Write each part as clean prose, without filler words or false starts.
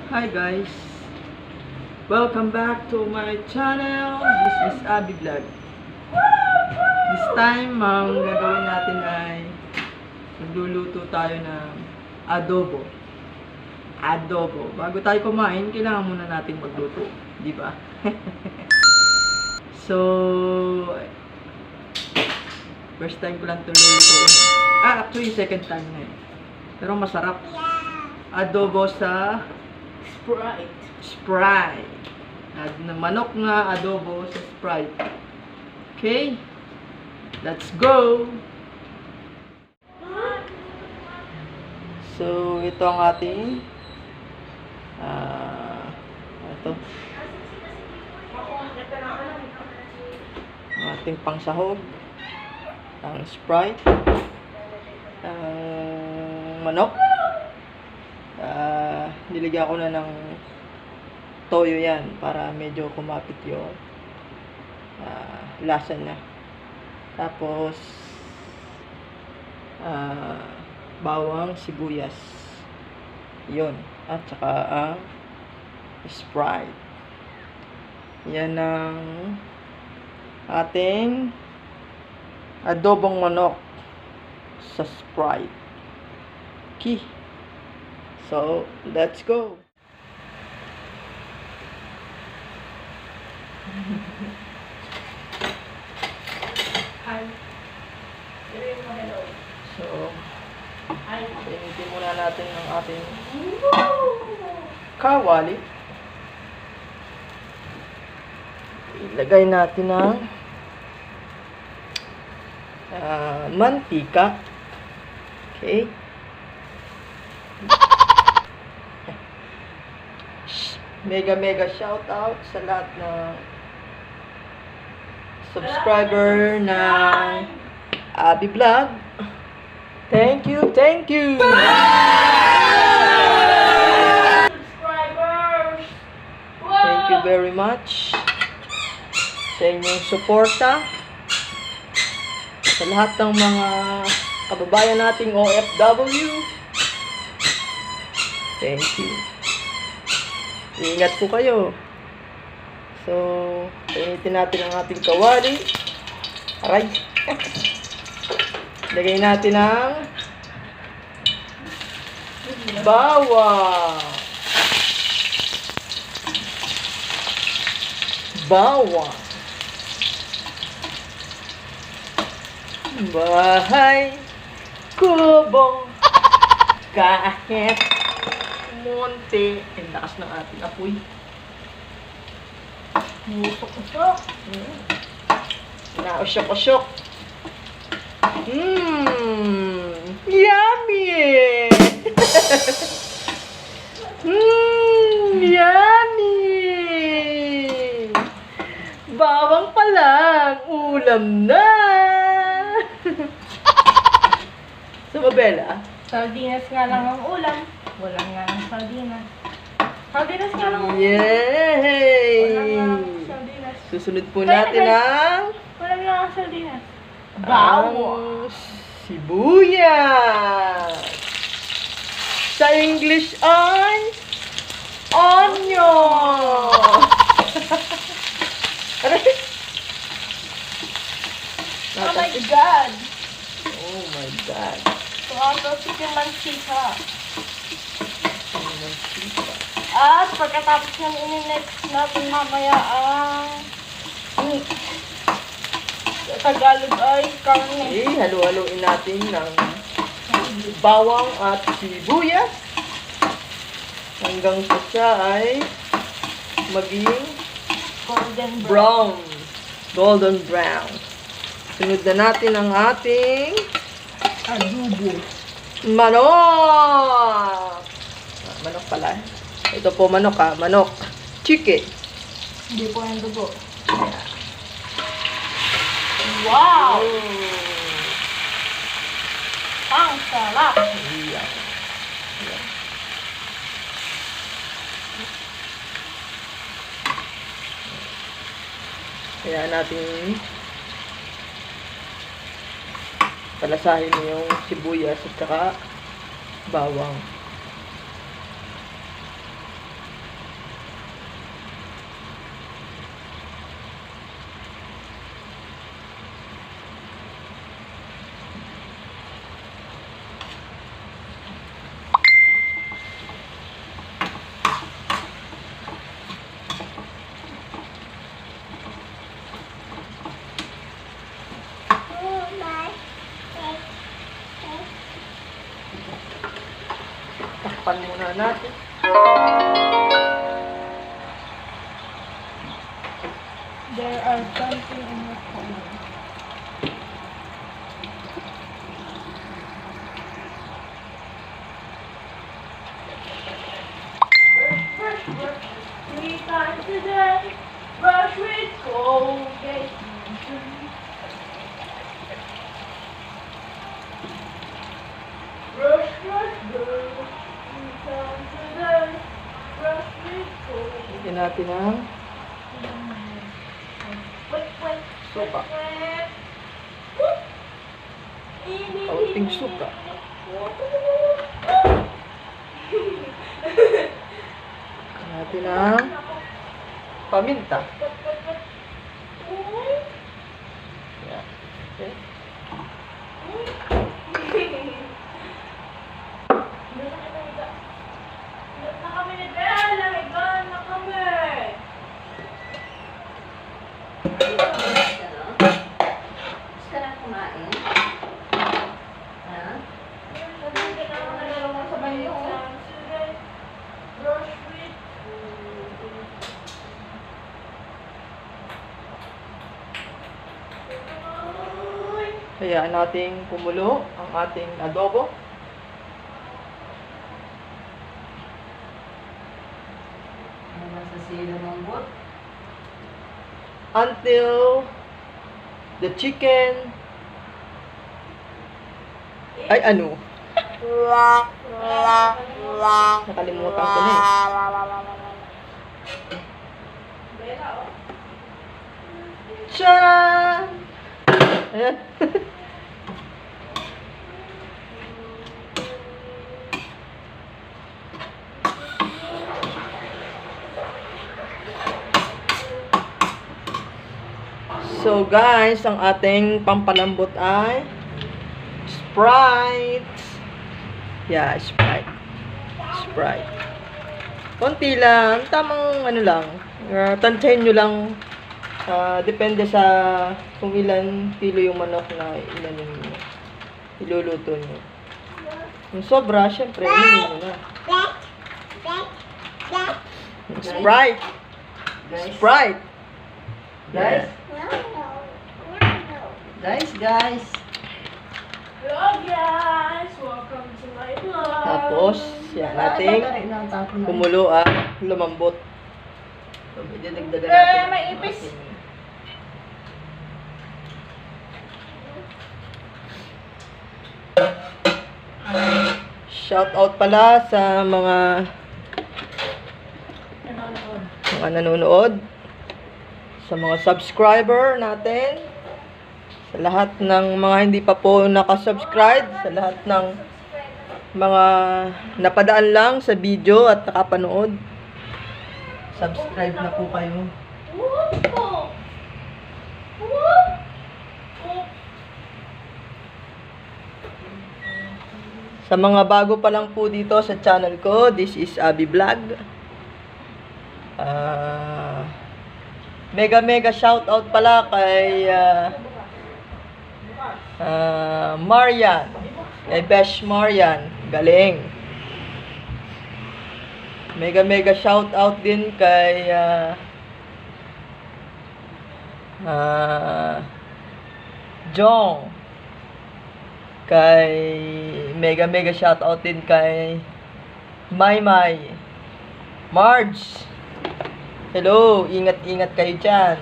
Hi guys! Welcome back to my channel. This is Abby Vlog. This time, ang gagawin natin ay magluluto tayo ng adobo. Adobo. Bago tayo kumain, kailangan muna natin magluto. Di ba? So, first time ko lang ito lulutuin. Actually, second time na eh. Pero masarap. Adobo sa Sprite. Manok na adobo sa Sprite. Okay? Let's go! So, ito ang ating ito. Ang ating pangsahog. Ang Sprite. Ang manok. Niligyan ko na ng toyo yan para medyo kumapit yung lasa niya. Tapos bawang, sibuyas, yun, at saka ang Sprite. Yan ang ating adobong manok sa Sprite. Okay. So, let's go! Hi. So, initin muna natin ang ating kawali. Ilagay natin ang mantika. Okay. Mega shout out sa lahat ng subscriber ng Abby Vlog. Thank you. Subscribers! Thank you very much sa inyong suporta. Sa lahat ng mga kababayan nating OFW. Thank you. Ingat po kayo. So, painitin natin ang ating kawali. Aray. Lagay natin ang bawang. Bahay kubo kahit munti. Ang lakas ng ating apoy. Usok-usok. Nausok-usok. Yummy! Yummy! Bawang pa lang, ulam na! So, Mabela? Sardinas nga lang ang ulam. Walang nga ng sardinas. Sardinas nga lang ang ulam. Yay! Walang nga ng sardinas. Susunod po natin ang Walang nga ng sardinas. ang sibuyas. Sa English ay onion. Oh my God! Oh my God. So, ang tosik yung mantika. At pagkatapos ng ininext natin mamaya ang sa Tagalog ay karne. Okay, halo-haloin natin ng bawang at sibuyas hanggang sa siya ay maging golden brown. Sunod na natin ang ating adobo. manok. Manok pala. Ito po manok manok. Chicken. Hindi po yung dugo. Wow! Ang sarap! Yeah. Kaya natin palasahin yung sibuyas at saka bawang. Takpan muna natin. There are something in your phone. Brush 3 times a day. Brush with Colgate. Brush, brush, brush. 3 times a day. Brush with Colgate. Lagyan natin ang Wait. suka. Wait. Kaunting suka. Lagyan natin ang paminta. Yan. Okay. Gusto ka na kumain? Ha? Hayaan nating kumulo ang ating adobo. Ano ba sa sila ng bot? Until the chicken ay ano? Nakalimutan ko na eh. Tcharan! Ayan. So guys, ang ating pampalambot ay Sprite. Yeah, Sprite. Sprite. Konti lang, tamang ano lang. Tansyahin nyo lang. Depende sa kung ilan kilo yung manok na ilan yung iluluto nyo. Yung sobra, syempre, ilinin nyo na. Sprite. Guys? Sprite. Guys? Guys. Hello guys! Welcome to my vlog! Tapos, yan nating kumulo at lumambot. So, idadagdagan natin. may ipis. Shout out pala sa mga nanonood, sa mga subscriber natin, sa lahat ng mga hindi pa po nakasubscribe, sa lahat ng mga napadaan lang sa video at nakapanood. Subscribe na po kayo. Sa mga bago pa lang po dito sa channel ko, this is Abby Vlog. Mega shout out pala kay Marian. Kay Besh Marian. Galing. Mega shout out din kay Jong. Kay mega shout out din kay Maymay. Marge. Hello, ingat kayo dyan.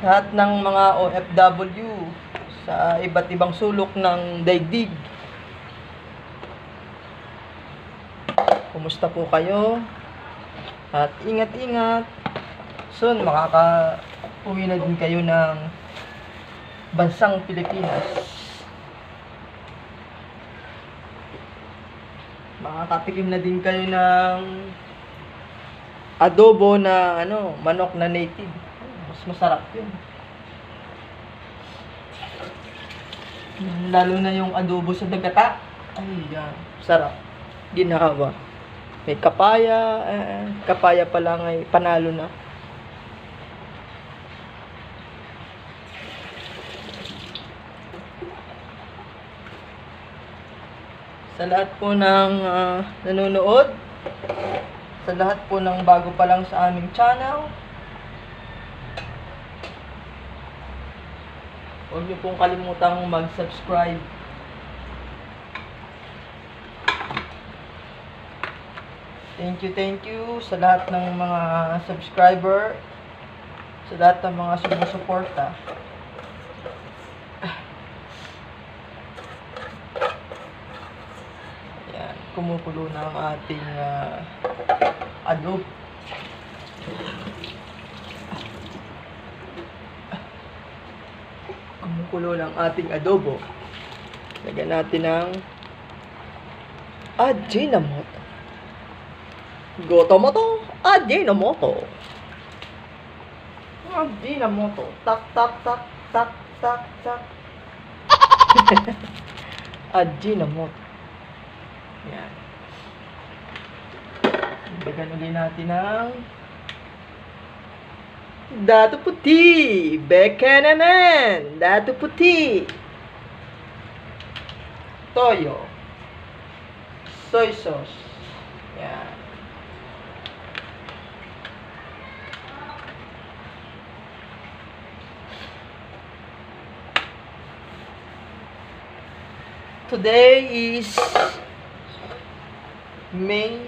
Lahat ng mga OFW sa iba't ibang sulok ng daigdig. Kumusta po kayo? At ingat. Soon, makaka-uwi na din kayo ng bansang Pilipinas. Makakatikim na din kayo ng adobo na manok na native. Mas masarap yun. Lalo na yung adobo sa dagata. Ay, yan. Sarap. Ginawa. May kapaya. Kapaya pa lang ay panalo na. Sa lahat po ng nanonood, sa lahat po ng bago pa lang sa aming channel, huwag niyo pong kalimutang mag-subscribe. Thank you sa lahat ng mga subscriber, sa lahat ng mga sumusuporta. Ayan, kumukulo na ang ating adobo. Kumukulo ng ating adobo. Lagyan natin ng Ajinomoto. Gotomoto, Ajinomoto. Ajinomoto. Tak, tak, tak, tak, tak, tak. Ajinomoto. Yan. Lagyan ulit natin ng Datu Puti. Beka naman. Datu Puti. Toyo. Soy sauce. Yan. Today is May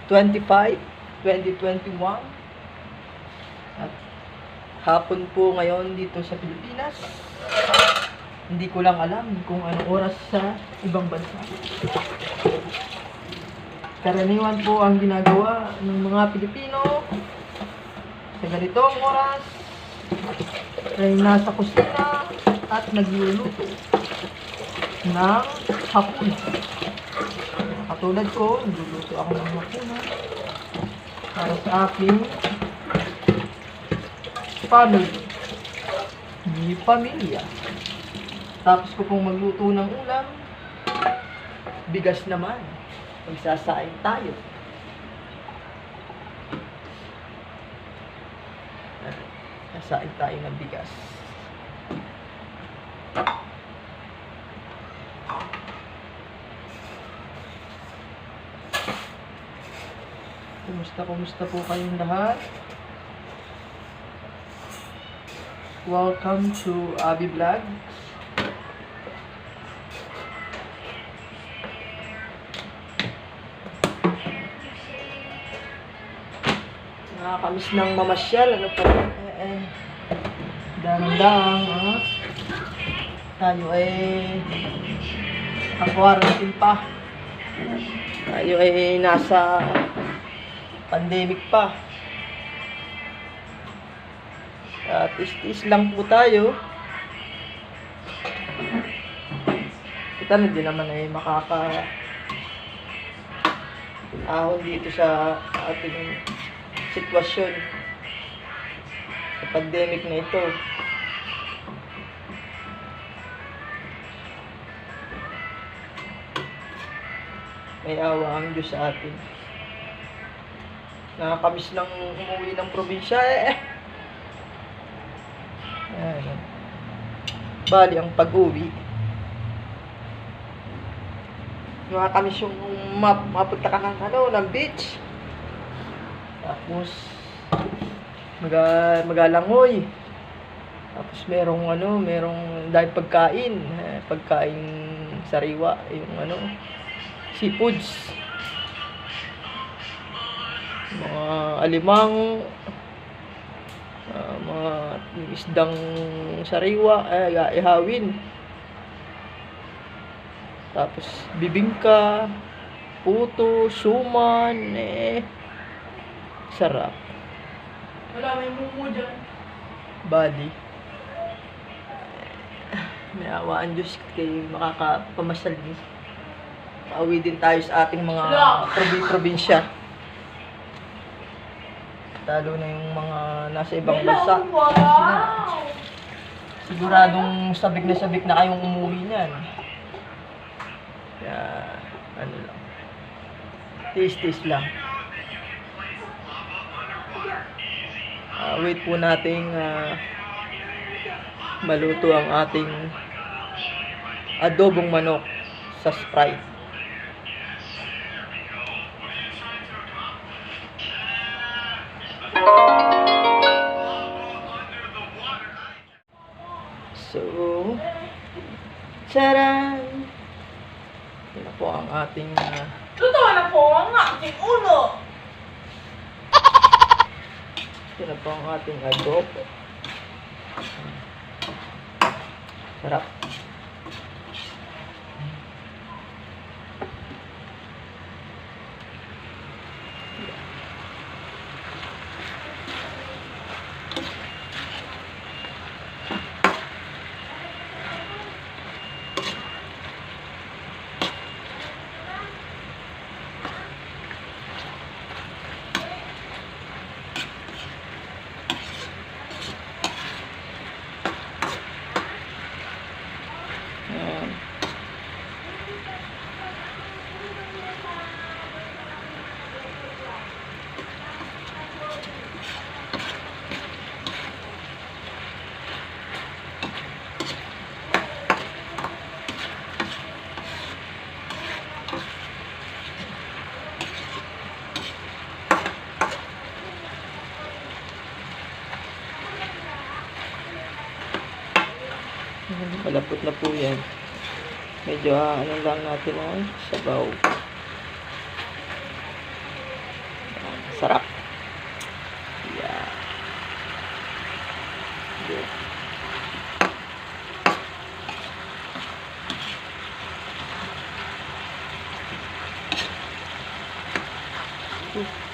25, 2021. At hapon po ngayon dito sa Pilipinas. Hindi ko lang alam kung anong oras sa ibang bansa. Karaniwan po ang ginagawa ng mga Pilipino sa ganitong oras ay nasa kusina at nagluluto ng hapon. Katulad ko, nagluluto ako ng hapon para sa aking family. Ni pamilya. Tapos ko pong magluto ng ulam, bigas naman. Magsasaing tayo. Sasaing tayo ng bigas. Kumusta po kayong lahat? Welcome to Abby Vlogs. Nakakamiss ng mamasyal. Ano po? Darang-darang. Tayo ay quarantine pa. Tayo ay nasa pandemic pa. At is lang po tayo. Kita na din naman ay ahon dito sa ating sitwasyon sa pandemic na ito. May awa ang Diyos sa atin. Nakakamiss lang umuwi ng probinsya Ayan. Bali ang pag-uwi. Nakakamiss yung mapunta ka ng beach. Tapos magalangoy. Tapos merong dahil pagkain sariwa, yung seafoods. Mga alimang, mga isdang sariwa, ihawin. Tapos bibingka, puto, suman, sarap. Wala, may mumu dyan. Bali. May awaan Diyos kayo makakapamasyal din. Pauwi din tayo sa ating mga probinsya. Lalo na yung mga nasa ibang bansa. Wow! Siguradong sabik na kayong umuwi niyan. Kaya, lang. Taste lang. Wait po nating maluto ang ating adobong manok sa Sprite. Charan! Yan na po ang ating Totoo na po ang aking ulo. yan na po ang ating adobo. Sarap. Ayan. Malapot na po yan. Medyo ano lang natin ang sabaw. Yan, sarap. Yeah. Good.